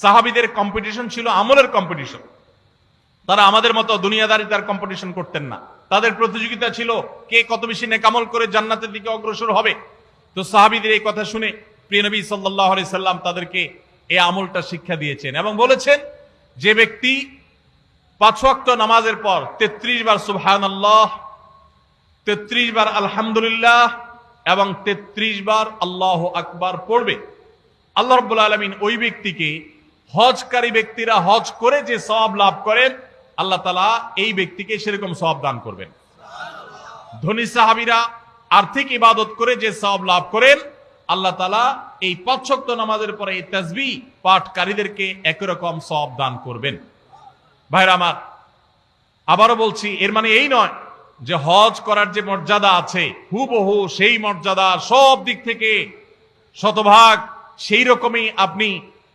সাহাবীদের competition ছিল আমলের competition. তারা আমাদের মতো দুনিয়াদারিতার কম্পিটিশন করতেন না। তাদের প্রতিযোগিতা ছিল কে কত বেশি নেকামল করে জান্নাতের দিকে অগ্রসর হবে। তো সাহাবীদের এই কথা শুনে প্রিয় নবী সাল্লাল্লাহু আলাইহি সাল্লাম তাদেরকে এই আমলটা শিক্ষা দিয়েছেন এবং বলেছেন, যে ব্যক্তি 5 ওয়াক্ত নামাজের পর 33 বার সুবহানাল্লাহ, 33 বার আলহামদুলিল্লাহ এবং 33 বার আল্লাহু আকবার পড়বে, আল্লাহ রাব্বুল আলামিন ওই ব্যক্তিকে হজকারী ব্যক্তিরা হজ করে যে সওয়াব লাভ করেন, আল্লাহ তাআলা এই ব্যক্তিকে সেরকম সওয়াব দান করবেন। ধনী সাহাবীরা আর্থিক ইবাদত করে যে সওয়াব লাভ করেন, আল্লাহ তাআলা এই 5 ওয়াক্ত নামাজের পরে এই তাসবিহ পাঠকারীদেরকে একই রকম সওয়াব দান করবেন। ভাইরা আমার, আবারও বলছি, এর মানে এই নয় যে হজ করার যে মর্যাদা আছে হুবহু সেই মর্যাদা সব দিক থেকে শতভাগ সেই রকমই আপনি